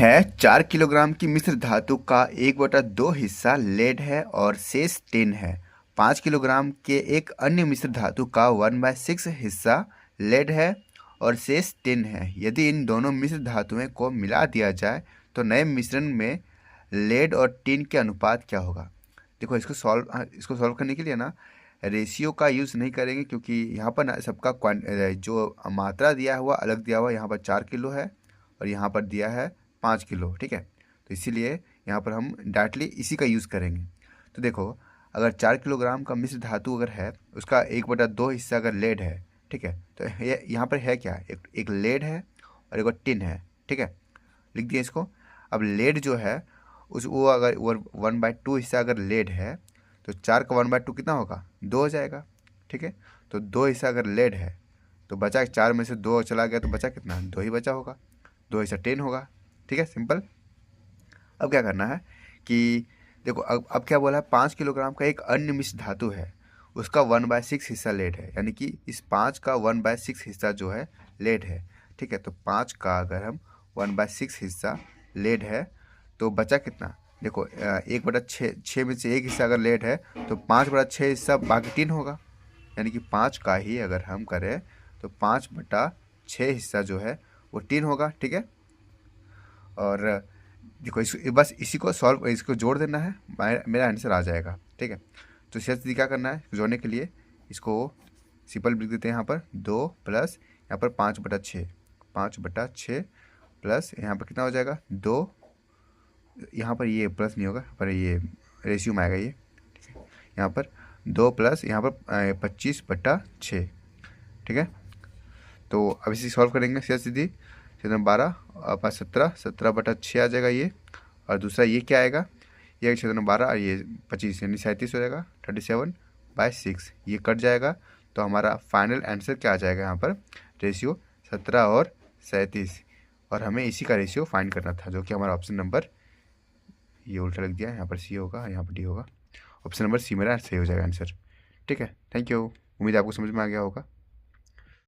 है 4 किलोग्राम की मिश्र धातु का 1/2 हिस्सा लेड है और शेष टिन है। 5 किलोग्राम के एक अन्य मिश्र धातु का 1/6 हिस्सा लेड है और शेष टिन है। यदि इन दोनों मिश्र धातुओं को मिला दिया जाए तो नए मिश्रण में लेड और टिन के अनुपात क्या होगा। देखो इसको सॉल्व करने के लिए ना रेशियो का यूज़ नहीं करेंगे, क्योंकि यहाँ पर ना सबका जो मात्रा दिया हुआ अलग दिया हुआ, यहाँ पर 4 किलो है और यहाँ पर दिया है 5 किलो। ठीक है, तो इसीलिए यहाँ पर हम डायरेक्टली इसी का यूज़ करेंगे। तो देखो, अगर 4 किलोग्राम का मिश्र धातु अगर है, उसका 1/2 हिस्सा अगर लेड है, ठीक है, तो ये यहाँ पर है क्या, एक लेड है और एक टिन है। ठीक है, लिख दिया इसको। अब लेड जो है वो अगर 1/2 हिस्सा अगर लेड है तो 4 का 1/2 कितना होगा, 2 हो जाएगा। ठीक है, तो 2 हिस्सा अगर लेड है तो बचा 4 में से 2 चला गया तो बचा कितना, 2 ही बचा होगा। 2 हिस्सा 10 होगा। ठीक है, सिंपल। अब क्या करना है कि देखो, अब क्या बोला है, 5 किलोग्राम का एक अन्य मिश्र धातु है, उसका 1/6 हिस्सा लेड है, यानी कि इस 5 का 1/6 हिस्सा जो है लेड है। ठीक है, तो 5 का अगर हम 1/6 हिस्सा लेड है तो बचा कितना, देखो 1/6 में से एक हिस्सा अगर लेड है तो 5/6 हिस्सा बाकी 3 होगा, यानी कि 5 का ही अगर हम करें तो 5/6 हिस्सा जो है वो 3 होगा। ठीक है, और देखो बस इसी को सॉल्व, इसको जोड़ देना है, मेरा आंसर आ जाएगा। ठीक है, तो सीधा क्या करना है, जोड़ने के लिए इसको सिंपल लिख देते हैं। यहाँ पर 2 प्लस यहाँ पर 5/6, 5/6 प्लस यहाँ पर कितना हो जाएगा 2, यहाँ पर ये प्लस नहीं होगा, पर ये रेशियो में आएगा ये। ठीक है, यहाँ पर 2 प्लस यहाँ पर 25/6। ठीक है, तो अब इसे सॉल्व करेंगे सीधा सीधी, 12 और 5 17, 17/6 आ जाएगा ये। और दूसरा ये क्या आएगा, ये 12 और ये 25 यानी 37 हो जाएगा, 37/6 ये कट जाएगा। तो हमारा फाइनल आंसर क्या आ जाएगा, यहाँ पर रेशियो 17 और 37, और हमें इसी का रेशियो फाइंड करना था, जो कि हमारा ऑप्शन नंबर, ये उल्टा लग दिया, यहाँ पर सी होगा यहाँ पर डी होगा। ऑप्शन नंबर सी मेरा सही हो जाएगा आंसर। ठीक है, थैंक यू, उम्मीद है आपको समझ में आ गया होगा।